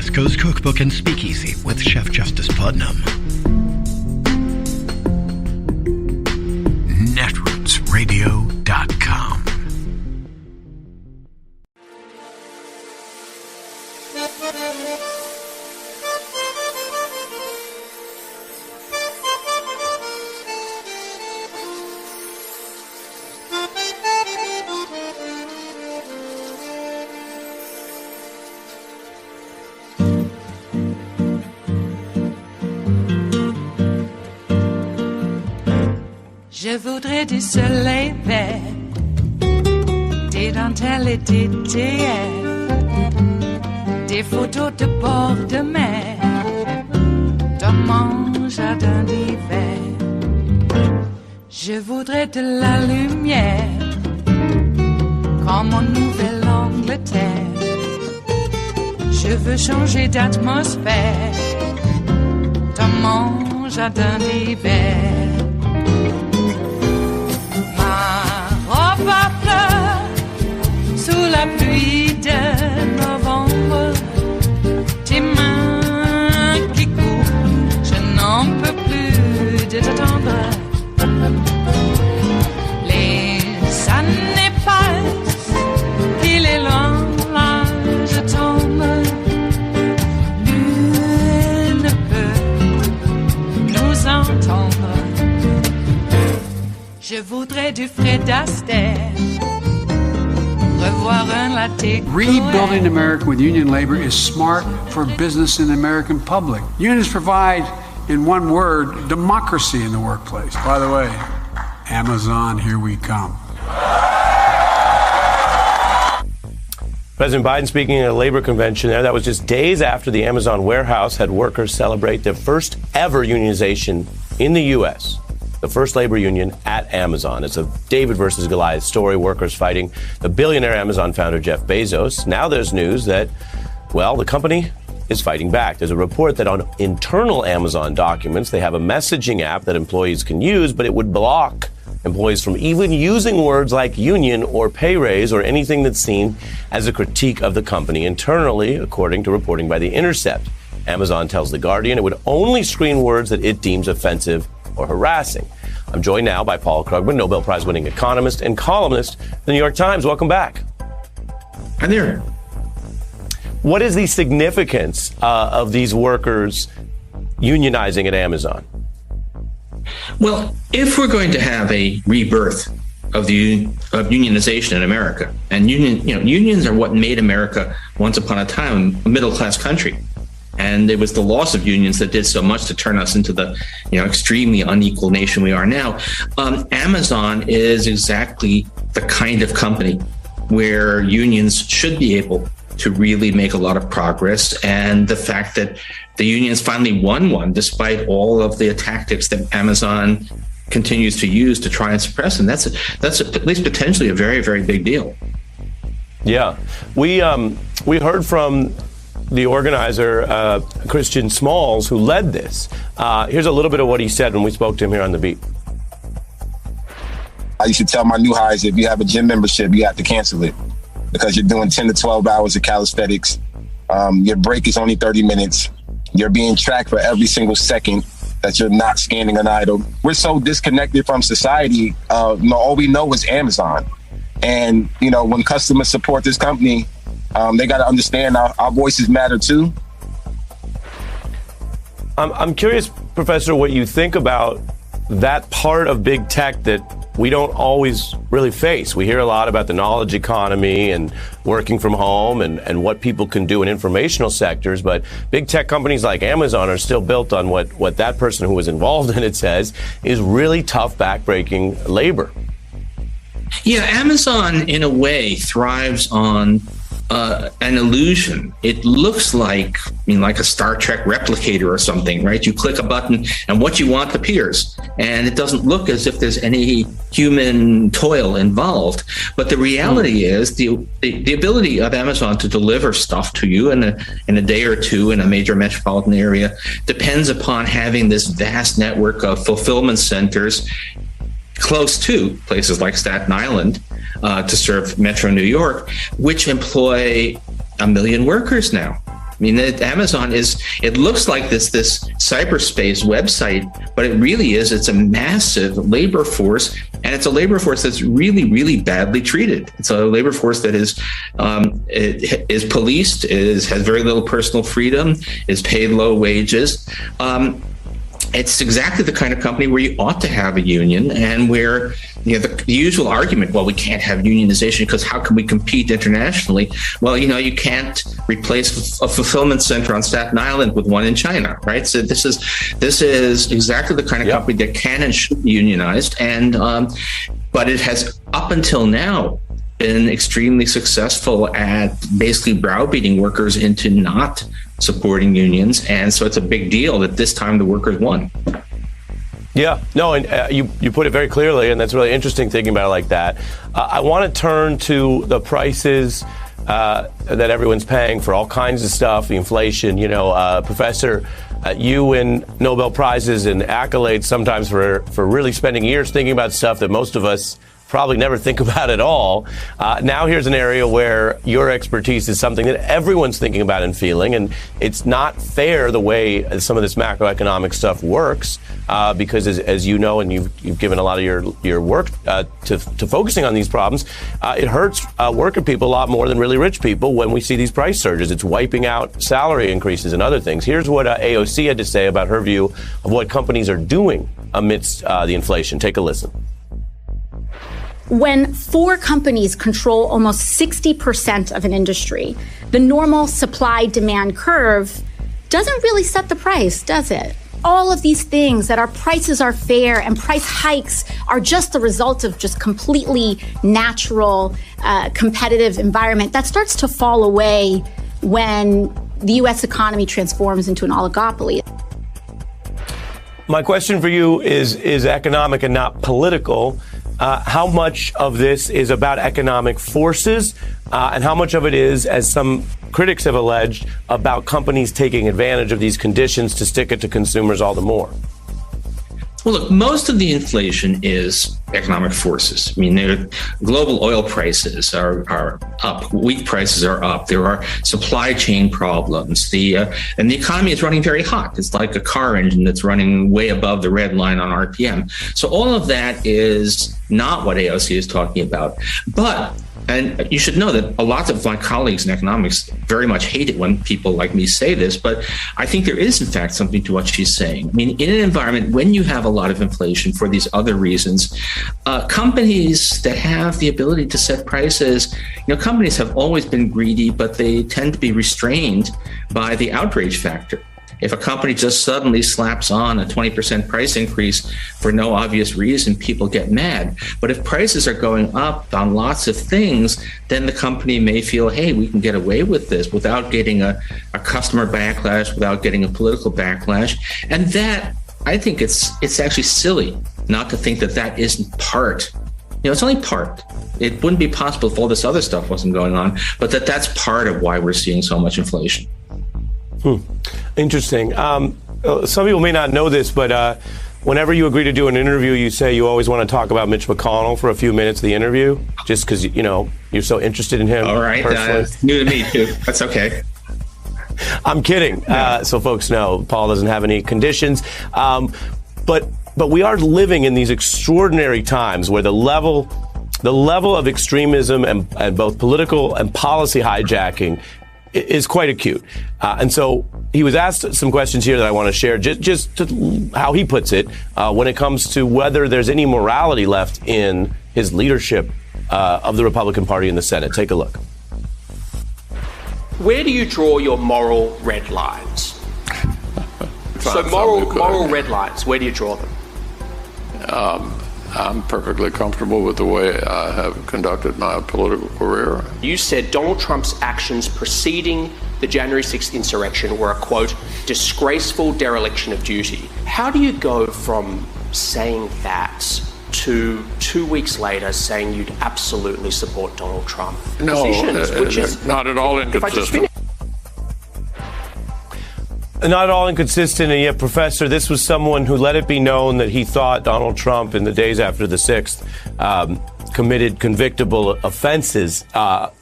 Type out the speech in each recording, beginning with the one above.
West Coast Cookbook and Speakeasy with Chef Justice Putnam. Netrootsradio.com. Je voudrais du soleil vert, des dentelles et des théières, des photos de bord de mer, dans mon jardin d'hiver. Je voudrais de la lumière, comme en Nouvelle-Angleterre. Je veux changer d'atmosphère, dans mon jardin d'hiver. Ma fleur sous la pluie de novembre, tes mains qui courent, je n'en peux plus de t'attendre. Les années passent, il est loin, là je tombe. Nul ne peut nous entendre. Je voudrais du Fred Astaire, revoir un latte. Rebuilding America with union labor is smart for business and the American public. Unions provide, in one word, democracy in the workplace. By the way, Amazon, here we come. President Biden speaking at a labor convention there. That was just days after the Amazon warehouse had workers celebrate their first ever unionization in the U.S. The first labor union at Amazon. It's a David versus Goliath story, workers fighting the billionaire Amazon founder Jeff Bezos. Now there's news that, well, the company is fighting back. There's a report that on internal Amazon documents, they have a messaging app that employees can use, but it would block employees from even using words like union or pay raise or anything that's seen as a critique of the company internally, according to reporting by The Intercept. Amazon tells The Guardian it would only screen words that it deems offensive or harassing. I'm joined now by Paul Krugman, Nobel Prize-winning economist and columnist for The New York Times. Welcome back. Hi there. What is the significance of these workers unionizing at Amazon? Well, if we're going to have a rebirth of unionization in America, and unions are what made America once upon a time a middle-class country. And it was the loss of unions that did so much to turn us into the, extremely unequal nation we are now. Amazon is exactly the kind of company where unions should be able to really make a lot of progress. And the fact that the unions finally won one, despite all of the tactics that Amazon continues to use to try and suppress them, that's at least potentially a very, very big deal. Yeah, we heard from the organizer, Christian Smalls, who led this. Here's a little bit of what he said when we spoke to him here on The Beat. I used to tell my new hires, if you have a gym membership, you have to cancel it because you're doing 10 to 12 hours of calisthenics. Your break is only 30 minutes. You're being tracked for every single second that you're not scanning an item. We're so disconnected from society. All we know is Amazon. And, when customers support this company, they got to understand our voices matter too. I'm curious, Professor, what you think about that part of big tech that we don't always really face. We hear a lot about the knowledge economy and working from home and what people can do in informational sectors, but big tech companies like Amazon are still built on what that person who was involved in it says is really tough, backbreaking labor. Yeah, Amazon, in a way, thrives on an illusion. It looks like a Star Trek replicator or something, right? You click a button and what you want appears, and it doesn't look as if there's any human toil involved. But the reality is the ability of Amazon to deliver stuff to you in a day or two in a major metropolitan area depends upon having this vast network of fulfillment centers close to places like Staten Island to serve Metro New York, which employ 1 million workers now. I mean, Amazon it looks like this cyberspace website, but it really is. It's a massive labor force, and it's a labor force that's really, really badly treated. It's a labor force that is policed, has very little personal freedom, is paid low wages. It's exactly the kind of company where you ought to have a union, and where the usual argument, well, we can't have unionization because how can we compete internationally? Well, you can't replace a fulfillment center on Staten Island with one in China, right? So this is exactly the kind of company that can and should be unionized, and but it has up until now been extremely successful at basically browbeating workers into not supporting unions, and so it's a big deal that this time the workers won. Yeah, no, and you put it very clearly, and that's really interesting thinking about it like that. I want to turn to the prices that everyone's paying for all kinds of stuff, the inflation. Professor, you win Nobel Prizes and accolades sometimes for really spending years thinking about stuff that most of us probably never think about at all. Now here's an area where your expertise is something that everyone's thinking about and feeling, and it's not fair the way some of this macroeconomic stuff works, because as you know, and you've given a lot of your work to focusing on these problems, it hurts working people a lot more than really rich people when we see these price surges. It's wiping out salary increases and other things. Here's what AOC had to say about her view of what companies are doing amidst the inflation. Take a listen. When 4 companies control almost 60% of an industry, the normal supply-demand curve doesn't really set the price, does it? All of these things that our prices are fair and price hikes are just the result of just completely natural, competitive environment that starts to fall away when the U.S. economy transforms into an oligopoly. My question for you is economic and not political. How much of this is about economic forces, and how much of it is, as some critics have alleged, about companies taking advantage of these conditions to stick it to consumers all the more? Well, look, most of the inflation is economic forces. I mean, global oil prices are up, wheat prices are up, there are supply chain problems, and the economy is running very hot. It's like a car engine that's running way above the red line on RPM. So all of that is not what AOC is talking about. And you should know that a lot of my colleagues in economics very much hate it when people like me say this, but I think there is, in fact, something to what she's saying. I mean, in an environment when you have a lot of inflation for these other reasons, companies that have the ability to set prices, companies have always been greedy, but they tend to be restrained by the outrage factor. If a company just suddenly slaps on a 20% price increase for no obvious reason, people get mad. But if prices are going up on lots of things, then the company may feel, hey, we can get away with this without getting a customer backlash, without getting a political backlash. And that, I think it's actually silly not to think that isn't part. It's only part. It wouldn't be possible if all this other stuff wasn't going on, but that's part of why we're seeing so much inflation. Interesting. Some people may not know this, but whenever you agree to do an interview, you say you always want to talk about Mitch McConnell for a few minutes of the interview, just because, you're so interested in him. All right. New to me, too. That's okay. I'm kidding. So folks know Paul doesn't have any conditions. But we are living in these extraordinary times where the level of extremism and both political and policy hijacking is quite acute. And so he was asked some questions here that I want to share, just to how he puts it, when it comes to whether there's any morality left in his leadership of the Republican Party in the Senate. Take a look. Where do you draw your moral red lines? So moral red lines, where do you draw them? I'm perfectly comfortable with the way I have conducted my political career. You said Donald Trump's actions preceding the January 6th insurrection were a, quote, disgraceful dereliction of duty. How do you go from saying that to 2 weeks later saying you'd absolutely support Donald Trump positions, which is not at all inconsistent. Not at all inconsistent, and yet, Professor, this was someone who let it be known that he thought Donald Trump, in the days after the 6th, committed convictable offenses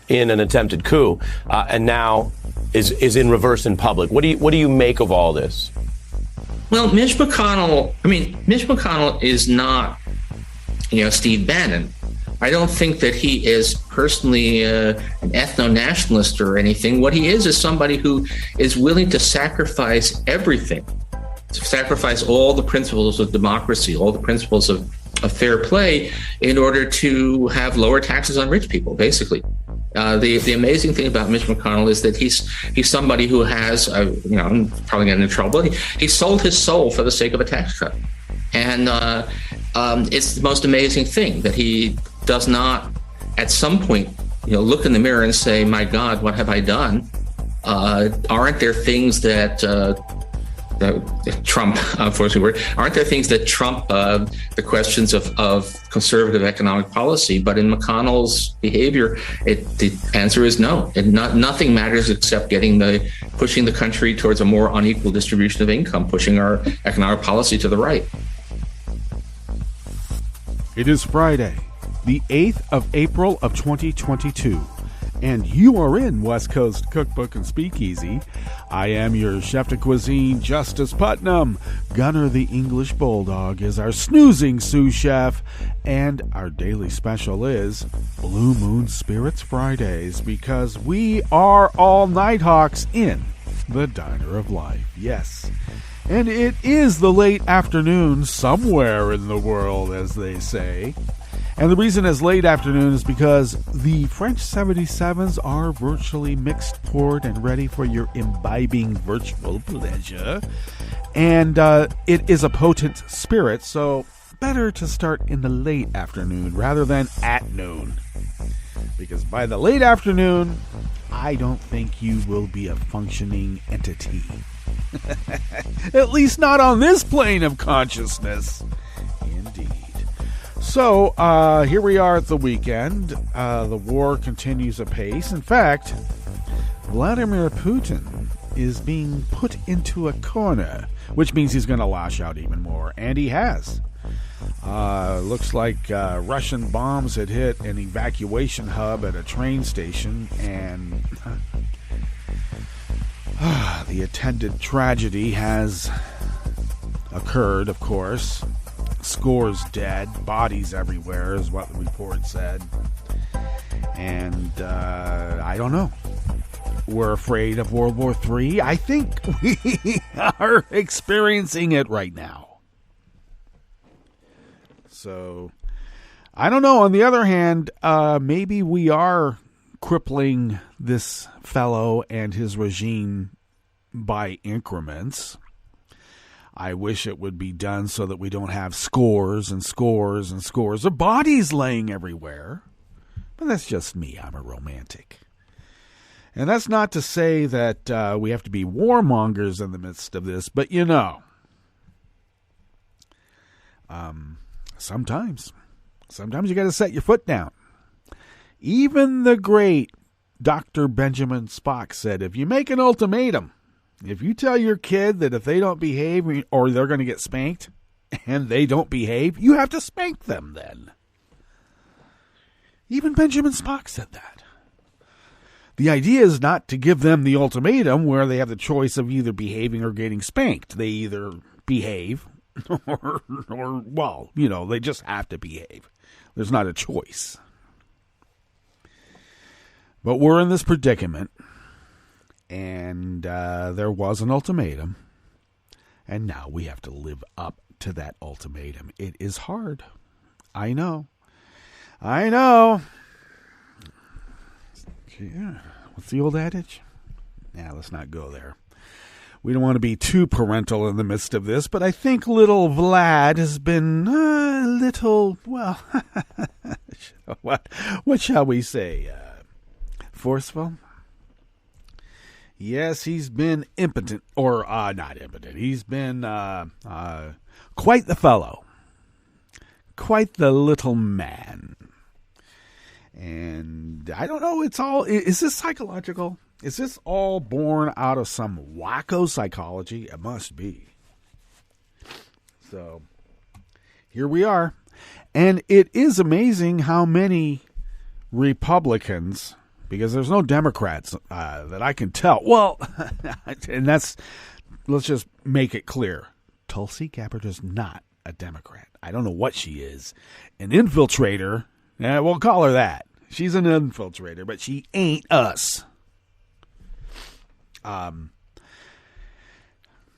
in an attempted coup, and now is in reverse in public. What do you make of all this? Well, Mitch McConnell is not, Steve Bannon. I don't think that he is personally an ethno-nationalist or anything. What he is somebody who is willing to sacrifice everything, to sacrifice all the principles of democracy, all the principles of fair play in order to have lower taxes on rich people, basically. The amazing thing about Mitch McConnell is that he's somebody who has, I'm probably getting in trouble, he sold his soul for the sake of a tax cut. And it's the most amazing thing that he does not, at some point, look in the mirror and say, my God, what have I done? Aren't there things that Trump, unfortunately, aren't there things that trump the questions of conservative economic policy? But in McConnell's behavior, the answer is no. And nothing matters except pushing the country towards a more unequal distribution of income, pushing our economic policy to the right. It is Friday, the 8th of April of 2022. And you are in West Coast Cookbook and Speakeasy. I am your chef de cuisine, Justice Putnam. Gunner the English Bulldog is our snoozing sous chef. And our daily special is Blue Moon Spirits Fridays, because we are all Nighthawks in the Diner of Life. Yes. And it is the late afternoon somewhere in the world, as they say. And the reason it's late afternoon is because the French 77s are virtually mixed, poured, and ready for your imbibing virtual pleasure. And it is a potent spirit, so better to start in the late afternoon rather than at noon. Because by the late afternoon, I don't think you will be a functioning entity. At least not on this plane of consciousness. Indeed. So, here we are at the weekend. The war continues apace. In fact, Vladimir Putin is being put into a corner, which means he's going to lash out even more. And he has. Looks like Russian bombs had hit an evacuation hub at a train station, and the attendant tragedy has occurred, of course. Scores dead, bodies everywhere is what the report said. And I don't know. We're afraid of World War III. I think we are experiencing it right now. So, I don't know. On the other hand, maybe we are crippling this fellow and his regime by increments. I wish it would be done so that we don't have scores and scores and scores of bodies laying everywhere. But that's just me. I'm a romantic. And that's not to say that we have to be warmongers in the midst of this, but sometimes you got to set your foot down. Even the great Dr. Benjamin Spock said, if you make an ultimatum, if you tell your kid that if they don't behave or they're going to get spanked and they don't behave, you have to spank them then. Even Benjamin Spock said that. The idea is not to give them the ultimatum where they have the choice of either behaving or getting spanked. They either behave or they just have to behave. There's not a choice. But we're in this predicament. And there was an ultimatum, and now we have to live up to that ultimatum. It is hard. I know. Yeah. What's the old adage? Nah, let's not go there. We don't want to be too parental in the midst of this, but I think little Vlad has been what shall we say? Forceful? Yes, he's been impotent, or not impotent. He's been quite the fellow. Quite the little man. And I don't know, is this psychological? Is this all born out of some wacko psychology? It must be. So, here we are. And it is amazing how many Republicans because there's no Democrats that I can tell. Well, and let's just make it clear. Tulsi Gabbard is not a Democrat. I don't know what she is. An infiltrator. We'll call her that. She's an infiltrator, but she ain't us.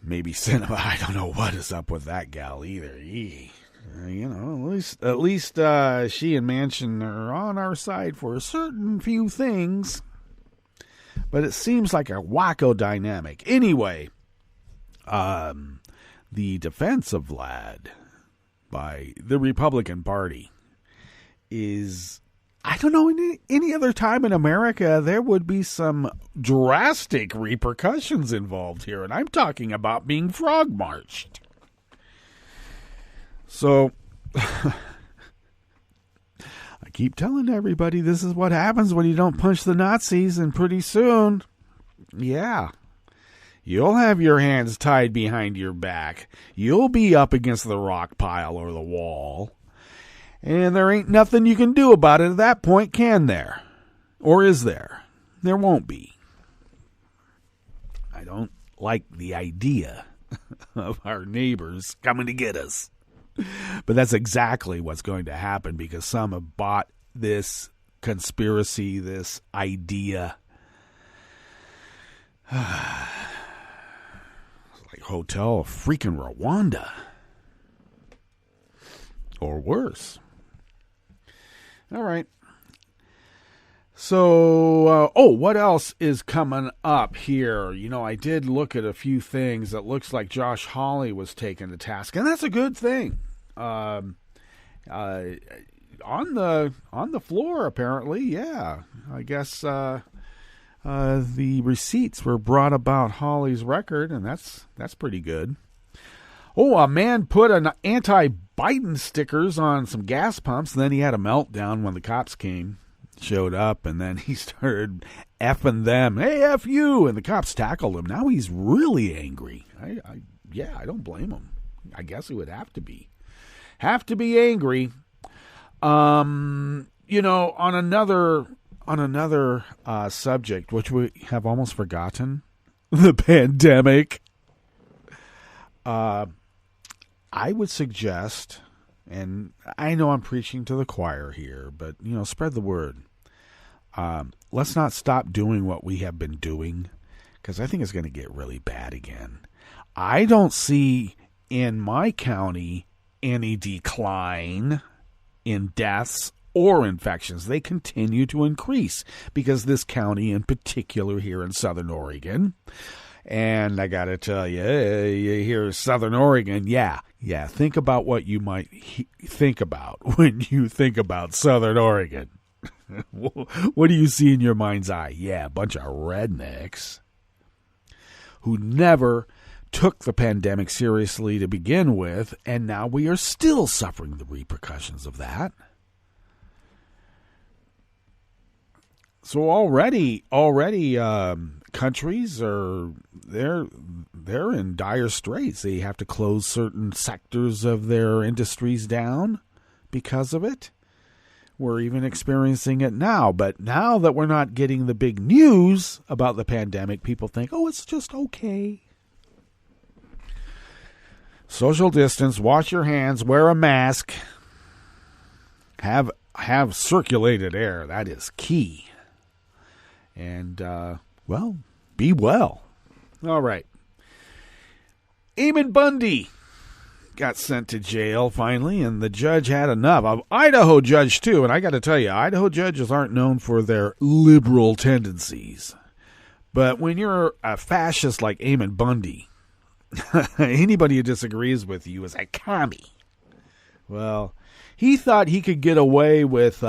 Maybe Sinema. I don't know what is up with that gal either. At least she and Manchin are on our side for a certain few things. But it seems like a wacko dynamic. Anyway, the defense of Vlad by the Republican Party is, I don't know, any other time in America, there would be some drastic repercussions involved here. And I'm talking about being frog-marched. So, I keep telling everybody this is what happens when you don't punch the Nazis. And pretty soon, you'll have your hands tied behind your back. You'll be up against the rock pile or the wall. And there ain't nothing you can do about it at that point, can there? Or is there? There won't be. I don't like the idea of our neighbors coming to get us. But that's exactly what's going to happen because some have bought this conspiracy, this idea. It's like Hotel freaking Rwanda. Or worse. All right. So, what else is coming up here? I did look at a few things. It looks like Josh Hawley was taken to task, and that's a good thing. On the floor, apparently, yeah. I guess the receipts were brought about Hawley's record, and that's pretty good. Oh, a man put an anti-Biden stickers on some gas pumps, and then he had a meltdown when the cops showed up, and then he started effing them. Hey, F you! And the cops tackled him. Now he's really angry. I don't blame him. I guess he would have to be. Angry. On another subject, which we have almost forgotten, the pandemic. I would suggest, and I know I'm preaching to the choir here, but, spread the word. Let's not stop doing what we have been doing, because I think it's going to get really bad again. I don't see in my county any decline in deaths or infections. They continue to increase because this county in particular here in Southern Oregon, and I got to tell you, you hear Southern Oregon, yeah, think about what you might think about when you think about Southern Oregon. What do you see in your mind's eye? Yeah, a bunch of rednecks who never took the pandemic seriously to begin with, and now we are still suffering the repercussions of that. So already, countries they're in dire straits. They have to close certain sectors of their industries down because of it. We're even experiencing it now. But now that we're not getting the big news about the pandemic, people think, oh, it's just okay. Social distance, wash your hands, wear a mask, have circulated air. That is key. And, be well. All right. Eamon Bundy got sent to jail finally, and the judge had enough. An Idaho judge, too, and I got to tell you, Idaho judges aren't known for their liberal tendencies. But when you're a fascist like Eamon Bundy, anybody who disagrees with you is a commie. Well, he thought he could get away with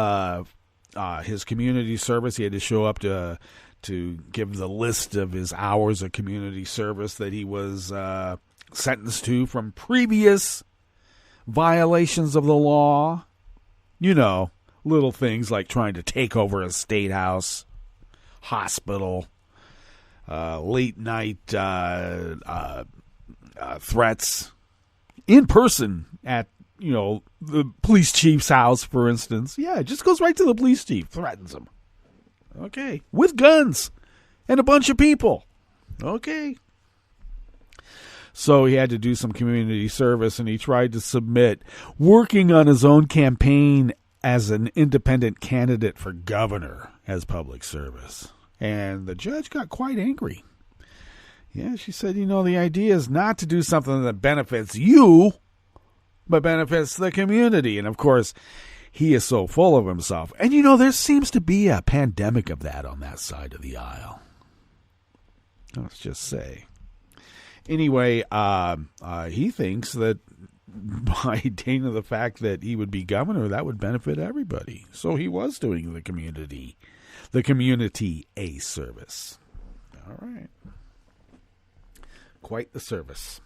his community service. He had to show up to give the list of his hours of community service that he was sentenced to from previous violations of the law. Little things like trying to take over a state house, hospital, late night threats in person at the police chief's house, for instance. Yeah, it just goes right to the police chief, threatens him. Okay. With guns and a bunch of people. Okay. So he had to do some community service, and he tried to submit working on his own campaign as an independent candidate for governor as public service. And the judge got quite angry. Yeah, she said, the idea is not to do something that benefits you, but benefits the community. And, of course, he is so full of himself. And, there seems to be a pandemic of that on that side of the aisle. Let's just say. Anyway, he thinks that by attaining the fact that he would be governor, that would benefit everybody. So he was doing the community a service. All right. Quite the service.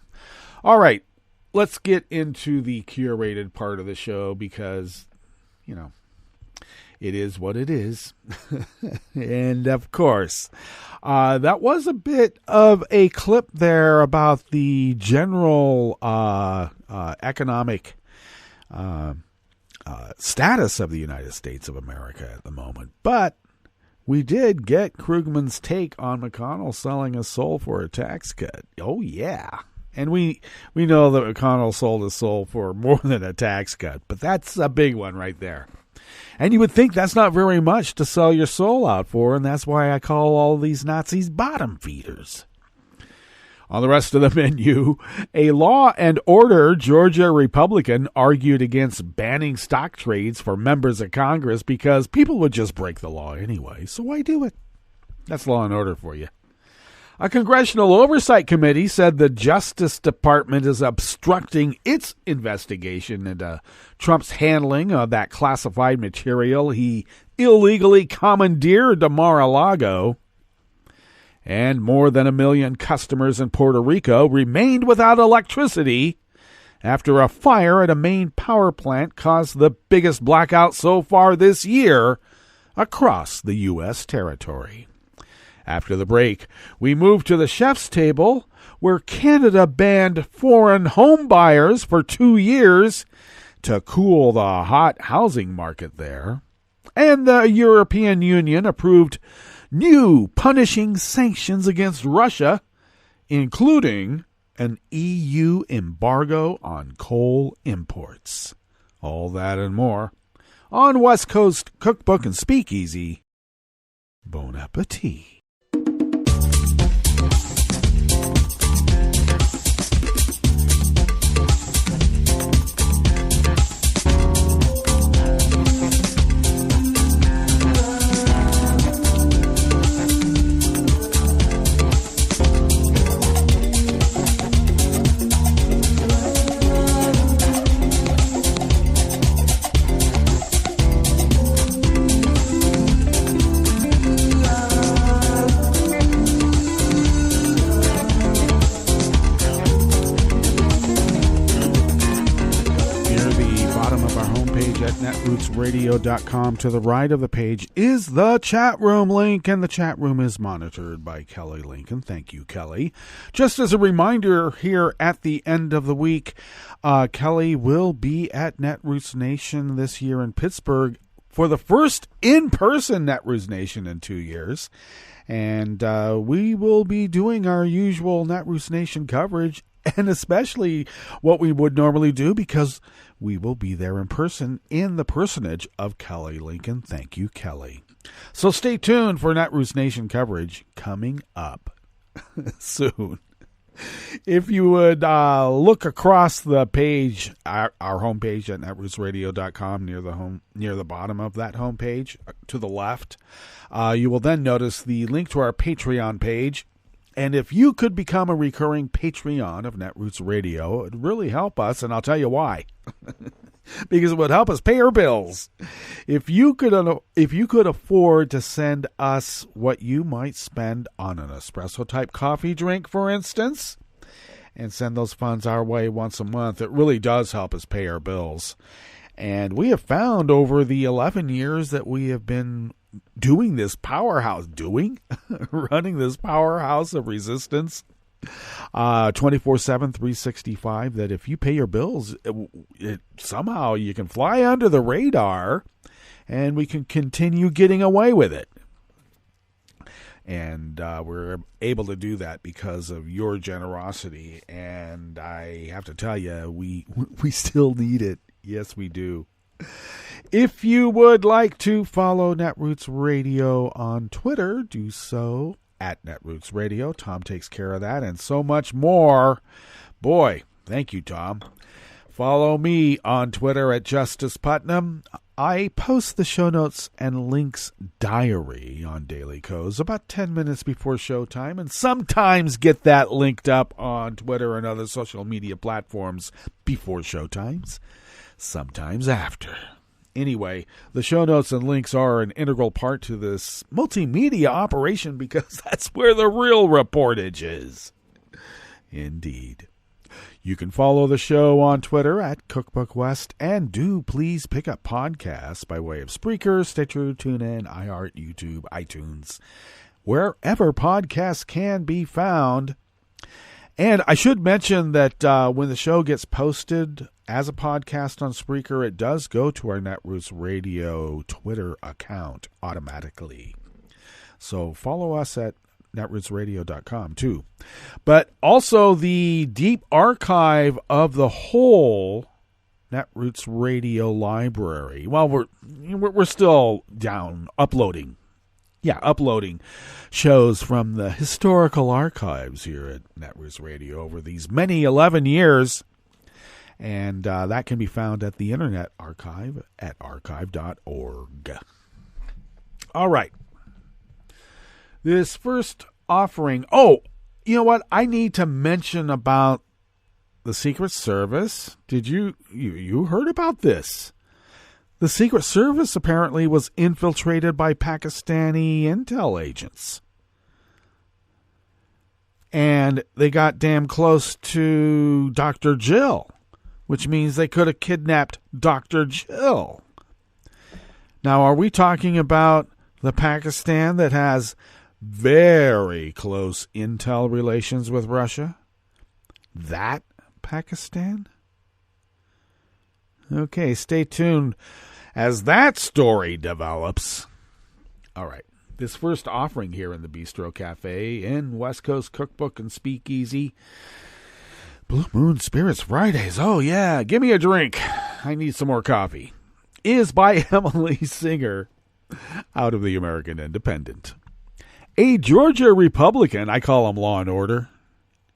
All right. Let's get into the curated part of the show because, it is what it is. And, of course, that was a bit of a clip there about the general economic status of the United States of America at the moment. But we did get Krugman's take on McConnell selling his soul for a tax cut. Oh, yeah. And we know that McConnell sold his soul for more than a tax cut, but that's a big one right there. And you would think that's not very much to sell your soul out for, and that's why I call all these Nazis bottom feeders. On the rest of the menu, a Law and Order Georgia Republican argued against banning stock trades for members of Congress because people would just break the law anyway, so why do it? That's Law and Order for you. A congressional oversight committee said the Justice Department is obstructing its investigation into Trump's handling of that classified material he illegally commandeered to Mar-a-Lago. And more than 1 million customers in Puerto Rico remained without electricity after a fire at a main power plant caused the biggest blackout so far this year across the U.S. territory. After the break, we move to the chef's table, where Canada banned foreign home buyers for 2 years to cool the hot housing market there. And the European Union approved new punishing sanctions against Russia, including an EU embargo on coal imports. All that and more on West Coast Cookbook and Speakeasy. Bon appetit. netrootsradio.com. To the right of the page is the chat room link, and the chat room is monitored by Kelly Lincoln. Thank you, Kelly. Just as a reminder, here at the end of the week, Kelly will be at Netroots Nation this year in Pittsburgh for the first in-person Netroots Nation in 2 years. And we will be doing our usual Netroots Nation coverage, and especially what we would normally do, because we will be there in person in the personage of Kelly Lincoln. Thank you, Kelly. So stay tuned for Netroots Nation coverage coming up soon. If you would look across the page, our homepage at netrootsradio.com, near the bottom of that homepage to the left, you will then notice the link to our Patreon page. And if you could become a recurring Patreon of Netroots Radio, it would really help us, and I'll tell you why. Because it would help us pay our bills. If you could afford to send us what you might spend on an espresso-type coffee drink, for instance, and send those funds our way once a month, it really does help us pay our bills. And we have found over the 11 years that we have been doing this powerhouse, running this powerhouse of resistance 24/7, 365, that if you pay your bills, somehow you can fly under the radar and we can continue getting away with it. And we're able to do that because of your generosity. And I have to tell you, we still need it. Yes, we do. If you would like to follow Netroots Radio on Twitter, do so at Netroots Radio. Tom takes care of that and so much more. Boy, thank you, Tom. Follow me on Twitter at Justice Putnam. I post the show notes and links diary on Daily Codes about 10 minutes before showtime, and sometimes get that linked up on Twitter and other social media platforms before showtimes, sometimes after. Anyway, the show notes and links are an integral part to this multimedia operation because that's where the real reportage is. Indeed. You can follow the show on Twitter at Cookbook West, and do please pick up podcasts by way of Spreaker, Stitcher, TuneIn, iHeart, YouTube, iTunes, wherever podcasts can be found. And I should mention that when the show gets posted as a podcast on Spreaker, it does go to our Netroots Radio Twitter account automatically. So follow us at netrootsradio.com too. But also the deep archive of the whole Netroots Radio library. Well, we're still down uploading shows from the historical archives here at Netroots Radio over these many 11 years. And that can be found at the Internet Archive at archive.org. All right. This first offering. Oh, you know what? I need to mention about the Secret Service. Did you heard about this? The Secret Service apparently was infiltrated by Pakistani intel agents. And they got damn close to Dr. Jill, which means they could have kidnapped Dr. Jill. Now, are we talking about the Pakistan that has very close intel relations with Russia? That Pakistan? Okay, stay tuned as that story develops. All right, this first offering here in the Bistro Cafe in West Coast Cookbook and Speakeasy. Blue Moon Spirits Fridays. Oh, yeah, give me a drink. I need some more coffee. Is by Emily Singer out of the American Independent. A Georgia Republican, I call them Law and Order,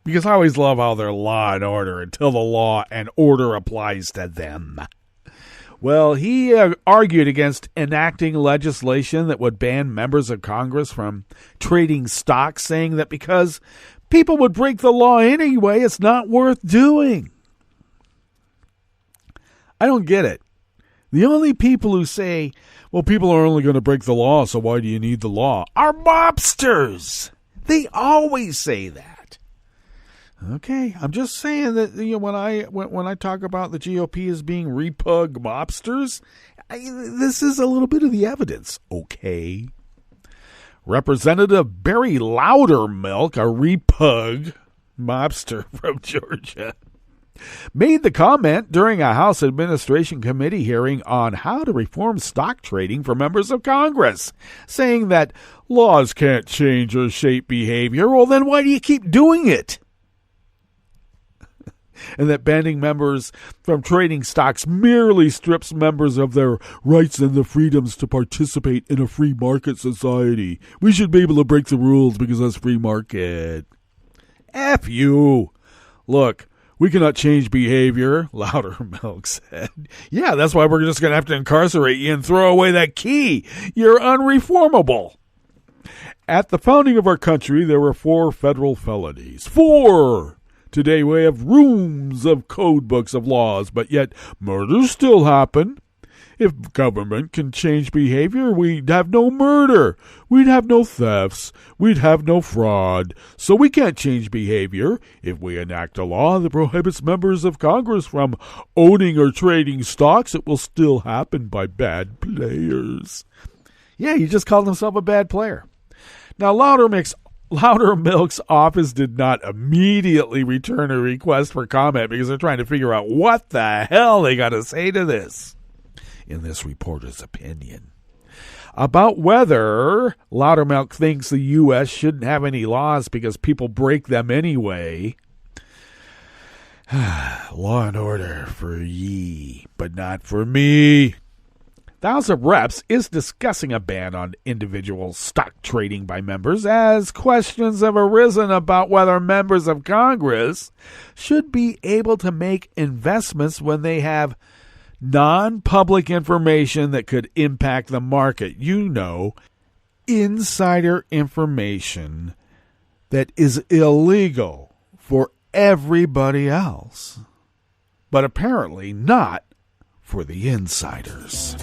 because I always love how they're law and order until the law and order applies to them. Well, he argued against enacting legislation that would ban members of Congress from trading stocks, saying that because people would break the law anyway, it's not worth doing. I don't get it. The only people who say, well, people are only going to break the law, so why do you need the law, are mobsters. They always say that. Okay, I'm just saying that when I talk about the GOP as being repug mobsters, this is a little bit of the evidence. Okay. Representative Barry Loudermilk, a repug mobster from Georgia, made the comment during a House Administration Committee hearing on how to reform stock trading for members of Congress, saying that laws can't change or shape behavior. Well, then why do you keep doing it? And that banning members from trading stocks merely strips members of their rights and the freedoms to participate in a free market society. We should be able to break the rules because that's free market. F you. Look, we cannot change behavior, Loudermilk said. Yeah, that's why we're just going to have to incarcerate you and throw away that key. You're unreformable. At the founding of our country, there were 4 federal felonies. 4! Today we have rooms of code books of laws, but yet murders still happen. If government can change behavior, we'd have no murder. We'd have no thefts. We'd have no fraud. So we can't change behavior. If we enact a law that prohibits members of Congress from owning or trading stocks, it will still happen by bad players. Yeah, he just called himself a bad player. Now, Loudermilk's office did not immediately return a request for comment because they're trying to figure out what the hell they got to say to this. In this reporter's opinion, about whether Loudermilk thinks the U.S. shouldn't have any laws because people break them anyway. Law and order for ye, but not for me. The House of Reps is discussing a ban on individual stock trading by members as questions have arisen about whether members of Congress should be able to make investments when they have non-public information that could impact the market. You know, insider information that is illegal for everybody else, but apparently not for the insiders.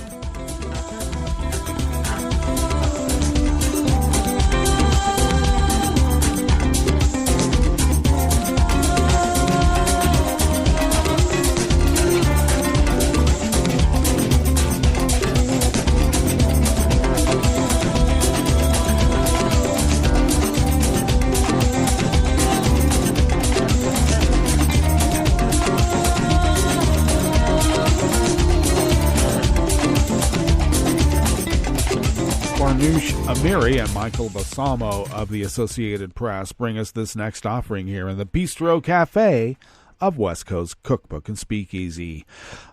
Amiri and Michael Balsamo of the Associated Press bring us this next offering here in the Bistro Cafe of West Coast Cookbook and Speakeasy.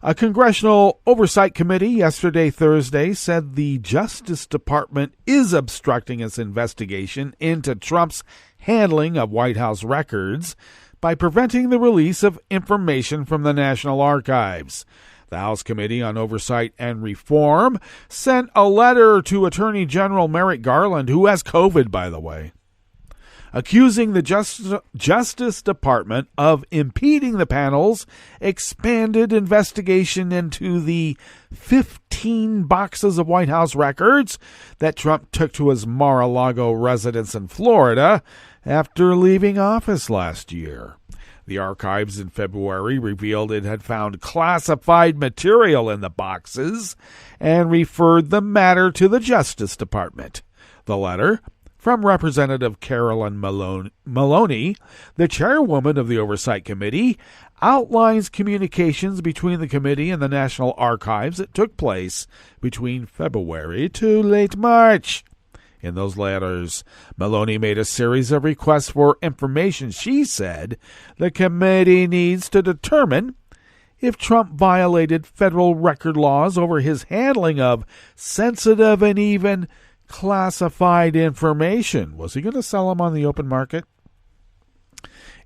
A congressional oversight committee yesterday, Thursday, said the Justice Department is obstructing its investigation into Trump's handling of White House records by preventing the release of information from the National Archives. The House Committee on Oversight and Reform sent a letter to Attorney General Merrick Garland, who has COVID, by the way, accusing the Justice Department of impeding the panel's expanded investigation into the 15 boxes of White House records that Trump took to his Mar-a-Lago residence in Florida after leaving office last year. The archives in February revealed it had found classified material in the boxes and referred the matter to the Justice Department. The letter, from Representative Carolyn Maloney, the chairwoman of the Oversight Committee, outlines communications between the committee and the National Archives that took place between February to late March. In those letters, Maloney made a series of requests for information she said the committee needs to determine if Trump violated federal record laws over his handling of sensitive and even classified information. Was he going to sell them on the open market?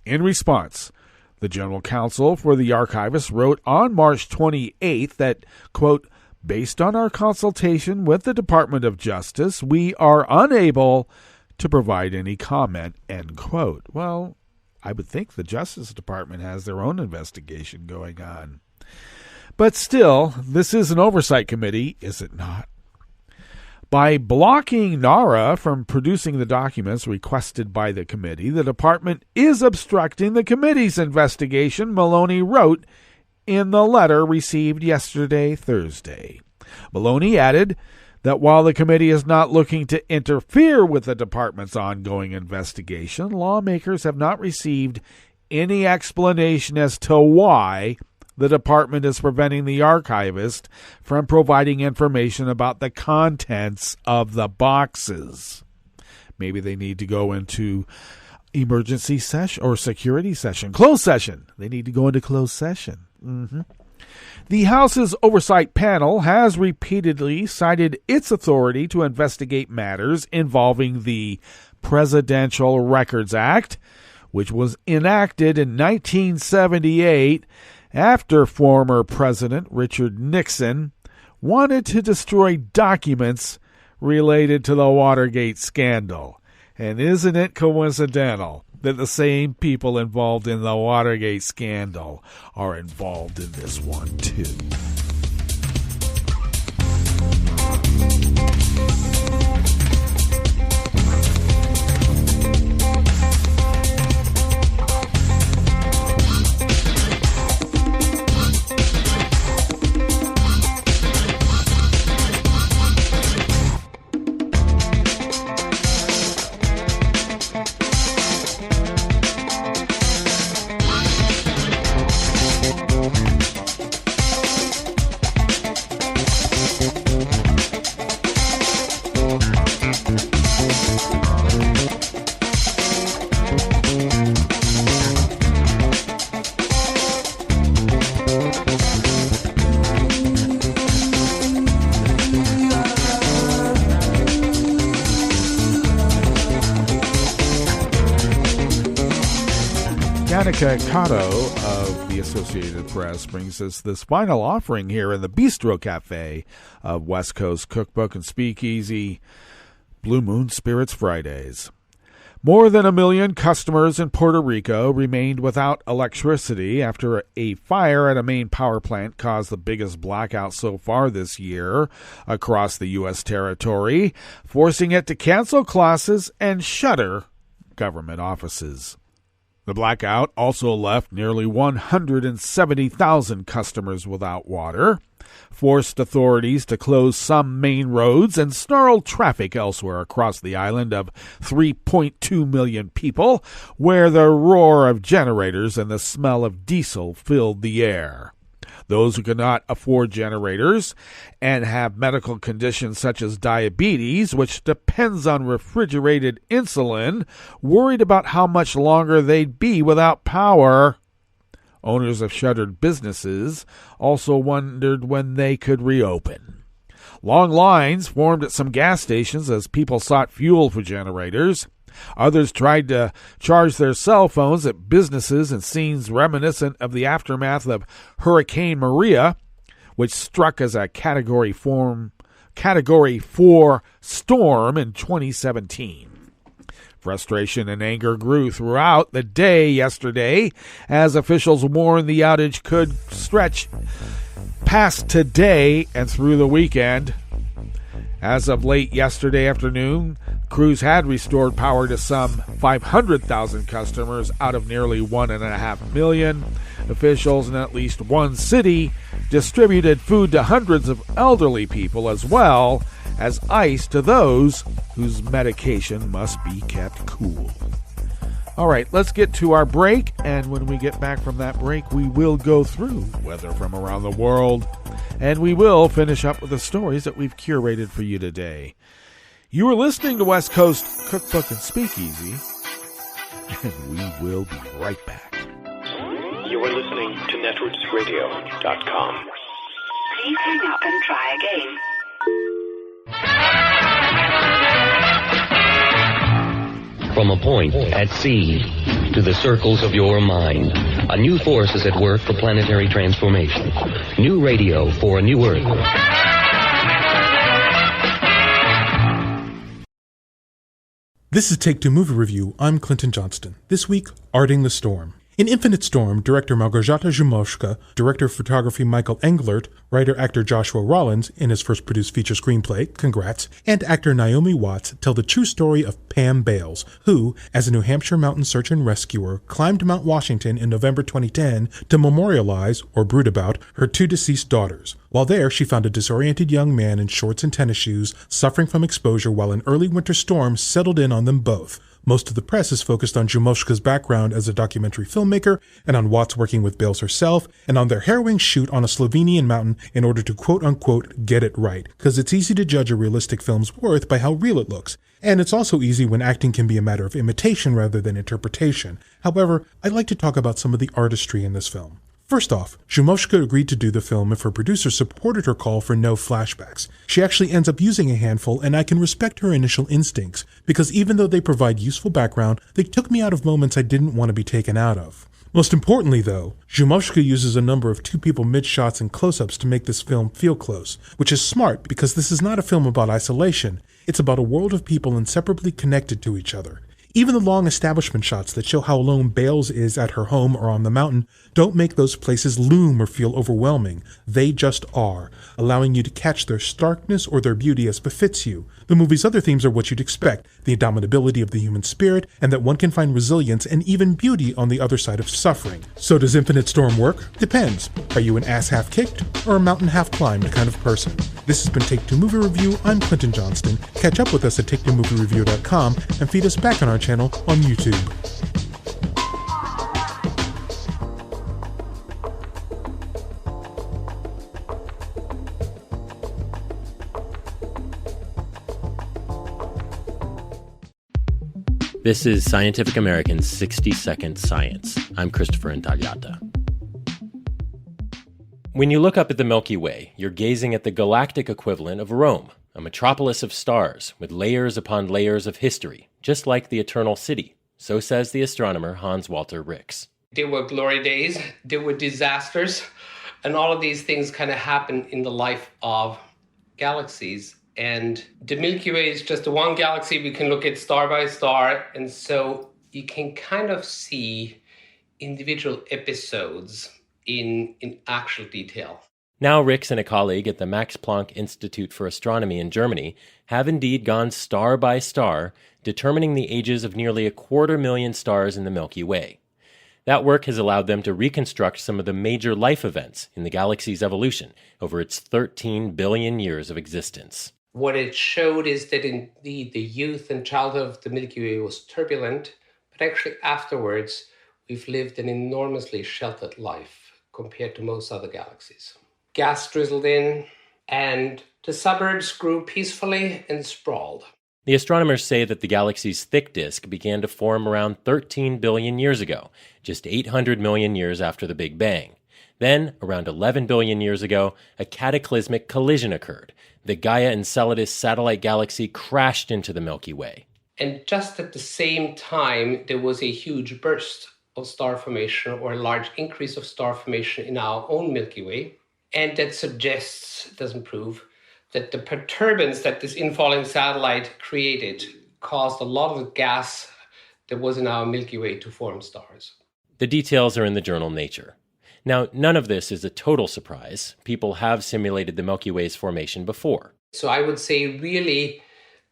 In response, the general counsel for the archivist wrote on March 28th that, quote, based on our consultation with the Department of Justice, we are unable to provide any comment, end quote. Well, I would think the Justice Department has their own investigation going on. But still, this is an oversight committee, is it not? By blocking NARA from producing the documents requested by the committee, the department is obstructing the committee's investigation, Maloney wrote in the letter received yesterday, Thursday. Maloney added that while the committee is not looking to interfere with the department's ongoing investigation, lawmakers have not received any explanation as to why the department is preventing the archivist from providing information about the contents of the boxes. Maybe they need to go into emergency session or security session, closed session. They need to go into closed session. The House's oversight panel has repeatedly cited its authority to investigate matters involving the Presidential Records Act, which was enacted in 1978 after former President Richard Nixon wanted to destroy documents related to the Watergate scandal. And isn't it coincidental that the same people involved in the Watergate scandal are involved in this one, too? Annika Cotto of the Associated Press brings us this final offering here in the Bistro Cafe of West Coast Cookbook and Speakeasy, Blue Moon Spirits Fridays. More than 1 million customers in Puerto Rico remained without electricity after a fire at a main power plant caused the biggest blackout so far this year across the U.S. territory, forcing it to cancel classes and shutter government offices. The blackout also left nearly 170,000 customers without water, forced authorities to close some main roads, and snarled traffic elsewhere across the island of 3.2 million people, where the roar of generators and the smell of diesel filled the air. Those who cannot afford generators and have medical conditions such as diabetes, which depends on refrigerated insulin, worried about how much longer they'd be without power. Owners of shuttered businesses also wondered when they could reopen. Long lines formed at some gas stations as people sought fuel for generators. Others tried to charge their cell phones at businesses in scenes reminiscent of the aftermath of Hurricane Maria, which struck as a Category 4 storm in 2017. Frustration and anger grew throughout the day yesterday as officials warned the outage could stretch past today and through the weekend. As of late yesterday afternoon, crews had restored power to some 500,000 customers out of nearly 1.5 million. Officials in at least one city distributed food to hundreds of elderly people as well as ice to those whose medication must be kept cool. All right, let's get to our break, and when we get back from that break, we will go through weather from around the world, and we will finish up with the stories that we've curated for you today. You are listening to West Coast Cookbook and Speakeasy, and we will be right back. You are listening to netrootsradio.com. Please hang up and try again. From a point at sea to the circles of your mind, a new force is at work for planetary transformation. New radio for a new Earth. This is Take Two Movie Review. I'm Clinton Johnston. This week, Arting the Storm. In Infinite Storm, director Małgorzata Zimowska, director of photography Michael Englert, writer-actor Joshua Rollins in his first produced feature screenplay, congrats, and actor Naomi Watts tell the true story of Pam Bales, who, as a New Hampshire mountain search and rescuer, climbed Mount Washington in November 2010 to memorialize, or brood about, her two deceased daughters. While there, she found a disoriented young man in shorts and tennis shoes, suffering from exposure while an early winter storm settled in on them both. Most of the press is focused on Zimowska's background as a documentary filmmaker and on Watts working with Bales herself and on their harrowing shoot on a Slovenian mountain in order to quote-unquote get it right, because it's easy to judge a realistic film's worth by how real it looks. And it's also easy when acting can be a matter of imitation rather than interpretation. However, I'd like to talk about some of the artistry in this film. First off, Zimowska agreed to do the film if her producer supported her call for no flashbacks. She actually ends up using a handful, and I can respect her initial instincts, because even though they provide useful background, they took me out of moments I didn't want to be taken out of. Most importantly, though, Zimowska uses a number of two-people mid-shots and close-ups to make this film feel close, which is smart because this is not a film about isolation. It's about a world of people inseparably connected to each other. Even the long establishment shots that show how alone Bales is at her home or on the mountain don't make those places loom or feel overwhelming. They just are, allowing you to catch their starkness or their beauty as befits you. The movie's other themes are what you'd expect, the indomitability of the human spirit, and that one can find resilience and even beauty on the other side of suffering. So does Infinite Storm work? Depends. Are you an ass half kicked or a mountain half climbed kind of person? This has been Take Two Movie Review. I'm Clinton Johnston. Catch up with us at TakeTwoMovieReview.com and feed us back on our channel on YouTube. This is Scientific American's 60-Second Science. I'm Christopher Intagliata. When you look up at the Milky Way, you're gazing at the galactic equivalent of Rome, a metropolis of stars with layers upon layers of history, just like the Eternal City, so says the astronomer Hans Walter Rix. There were glory days, there were disasters, and all of these things kind of happen in the life of galaxies. And the Milky Way is just the one galaxy we can look at star by star, and so you can kind of see individual episodes in actual detail. Now Rix and a colleague at the Max Planck Institute for Astronomy in Germany have indeed gone star by star, determining the ages of nearly 250,000 stars in the Milky Way. That work has allowed them to reconstruct some of the major life events in the galaxy's evolution over its 13 billion years of existence. What it showed is that indeed the youth and childhood of the Milky Way was turbulent, but actually afterwards we've lived an enormously sheltered life compared to most other galaxies. Gas drizzled in, and the suburbs grew peacefully and sprawled. The astronomers say that the galaxy's thick disk began to form around 13 billion years ago, just 800 million years after the Big Bang. Then, around 11 billion years ago, a cataclysmic collision occurred. The Gaia Enceladus satellite galaxy crashed into the Milky Way. And just at the same time, there was a huge burst of star formation, or a large increase of star formation in our own Milky Way. And that suggests, doesn't prove, that the perturbance that this infalling satellite created caused a lot of the gas that was in our Milky Way to form stars. The details are in the journal Nature. Now, none of this is a total surprise. People have simulated the Milky Way's formation before. So I would say really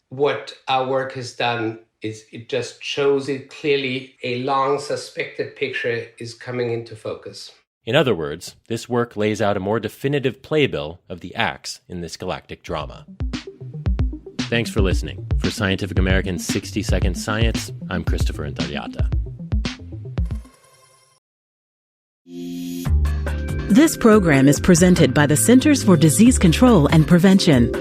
what our work has done is it just shows it clearly. A long suspected picture is coming into focus. In other words, this work lays out a more definitive playbill of the acts in this galactic drama. Thanks for listening. For Scientific American's 60 Second Science, I'm Christopher Intagliata. This program is presented by the Centers for Disease Control and Prevention.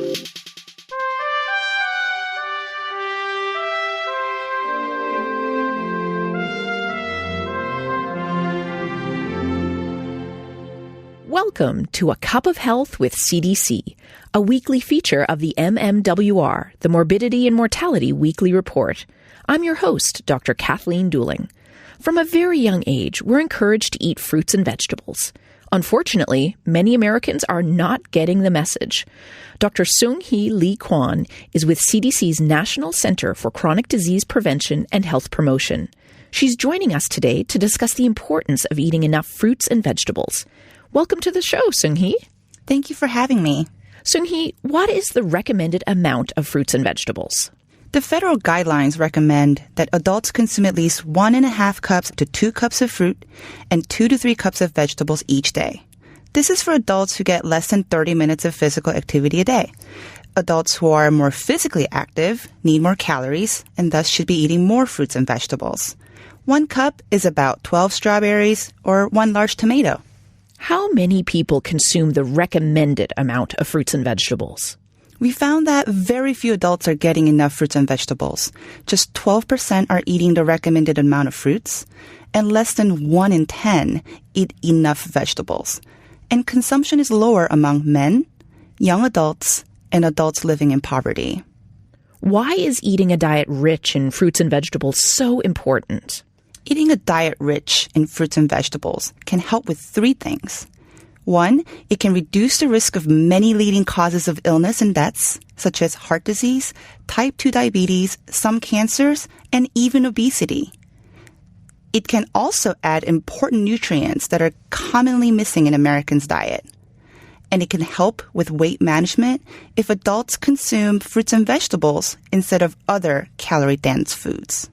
Welcome to A Cup of Health with CDC, a weekly feature of the MMWR, the Morbidity and Mortality Weekly Report. I'm your host, Dr. Kathleen Dooling. From a very young age, we're encouraged to eat fruits and vegetables. Unfortunately, many Americans are not getting the message. Dr. Seung-Hee Lee Kwan is with CDC's National Center for Chronic Disease Prevention and Health Promotion. She's joining us today to discuss the importance of eating enough fruits and vegetables. Welcome to the show, Seung-Hee. Thank you for having me. Seung-Hee, what is the recommended amount of fruits and vegetables? The federal guidelines recommend that adults consume at least 1.5 cups to 2 cups of fruit and 2 to 3 cups of vegetables each day. This is for adults who get less than 30 minutes of physical activity a day. Adults who are more physically active need more calories and thus should be eating more fruits and vegetables. 1 cup is about 12 strawberries or 1 large tomato. How many people consume the recommended amount of fruits and vegetables? We found that very few adults are getting enough fruits and vegetables. Just 12% are eating the recommended amount of fruits, and less than 1 in 10 eat enough vegetables. And consumption is lower among men, young adults, and adults living in poverty. Why is eating a diet rich in fruits and vegetables so important? Eating a diet rich in fruits and vegetables can help with 3 things. 1, it can reduce the risk of many leading causes of illness and deaths, such as heart disease, type 2 diabetes, some cancers, and even obesity. It can also add important nutrients that are commonly missing in Americans' diet. And it can help with weight management if adults consume fruits and vegetables instead of other calorie-dense foods.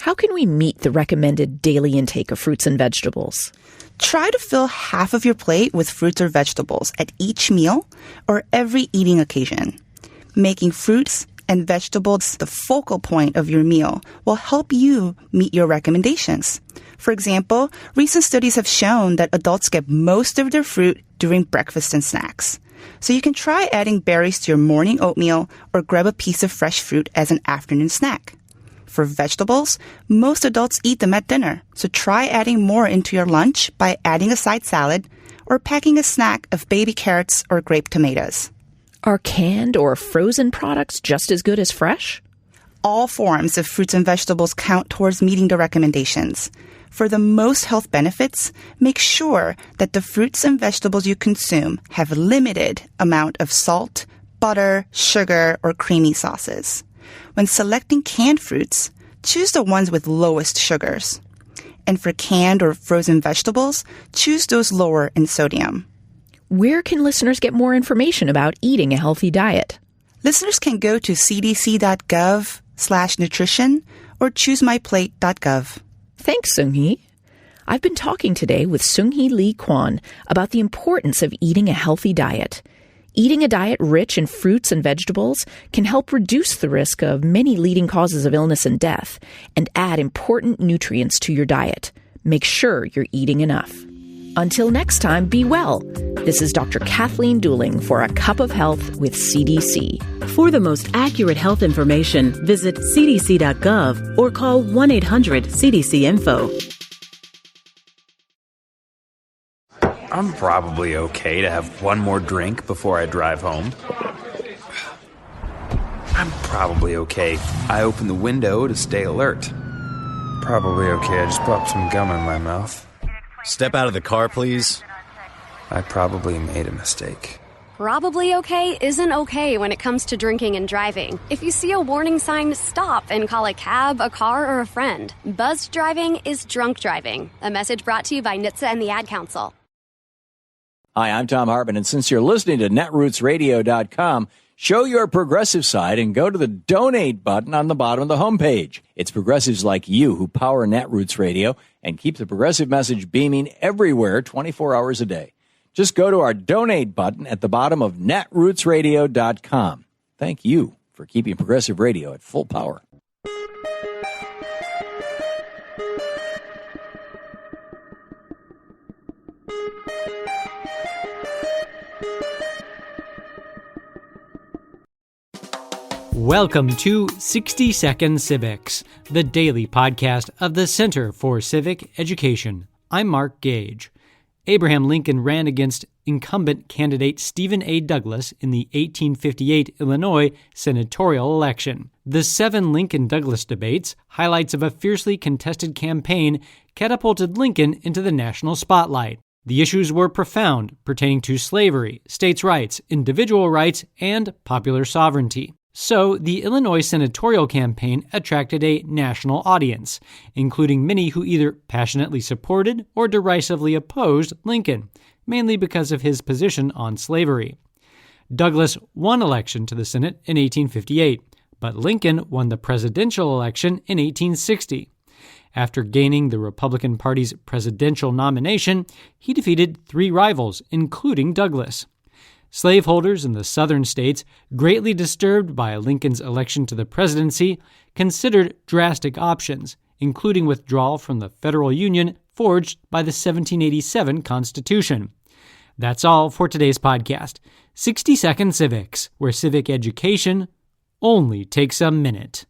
How can we meet the recommended daily intake of fruits and vegetables? Try to fill half of your plate with fruits or vegetables at each meal or every eating occasion. Making fruits and vegetables the focal point of your meal will help you meet your recommendations. For example, recent studies have shown that adults get most of their fruit during breakfast and snacks. So you can try adding berries to your morning oatmeal or grab a piece of fresh fruit as an afternoon snack. For vegetables, most adults eat them at dinner, so try adding more into your lunch by adding a side salad or packing a snack of baby carrots or grape tomatoes. Are canned or frozen products just as good as fresh? All forms of fruits and vegetables count towards meeting the recommendations. For the most health benefits, make sure that the fruits and vegetables you consume have a limited amount of salt, butter, sugar, or creamy sauces. When selecting canned fruits, choose the ones with lowest sugars. And for canned or frozen vegetables, choose those lower in sodium. Where can listeners get more information about eating a healthy diet? Listeners can go to cdc.gov/nutrition or choosemyplate.gov. Thanks, Seung-hee. I've been talking today with Seung-hee Lee Kwon about the importance of eating a healthy diet. Eating a diet rich in fruits and vegetables can help reduce the risk of many leading causes of illness and death and add important nutrients to your diet. Make sure you're eating enough. Until next time, be well. This is Dr. Kathleen Dooling for A Cup of Health with CDC. For the most accurate health information, visit cdc.gov or call 1-800-CDC-INFO. I'm probably okay to have one more drink before I drive home. I'm probably okay. I open the window to stay alert. Probably okay. I just popped some gum in my mouth. Step out of the car, please. I probably made a mistake. Probably okay isn't okay when it comes to drinking and driving. If you see a warning sign, stop and call a cab, a car, or a friend. Buzzed driving is drunk driving. A message brought to you by NHTSA and the Ad Council. Hi, I'm Tom Hartman, and since you're listening to netrootsradio.com, show your progressive side and go to the donate button on the bottom of the homepage. It's progressives like you who power Netroots Radio and keep the progressive message beaming everywhere 24 hours a day. Just go to our donate button at the bottom of netrootsradio.com. Thank you for keeping progressive radio at full power. Welcome to 60 Second Civics, the daily podcast of the Center for Civic Education. I'm Mark Gage. Abraham Lincoln ran against incumbent candidate Stephen A. Douglas in the 1858 Illinois senatorial election. The 7 Lincoln-Douglas debates, highlights of a fiercely contested campaign, catapulted Lincoln into the national spotlight. The issues were profound, pertaining to slavery, states' rights, individual rights, and popular sovereignty. So, the Illinois senatorial campaign attracted a national audience, including many who either passionately supported or derisively opposed Lincoln, mainly because of his position on slavery. Douglas won election to the Senate in 1858, but Lincoln won the presidential election in 1860. After gaining the Republican Party's presidential nomination, he defeated 3 rivals, including Douglas. Slaveholders in the southern states, greatly disturbed by Lincoln's election to the presidency, considered drastic options, including withdrawal from the federal union forged by the 1787 Constitution. That's all for today's podcast, 60 Second Civics, where civic education only takes a minute.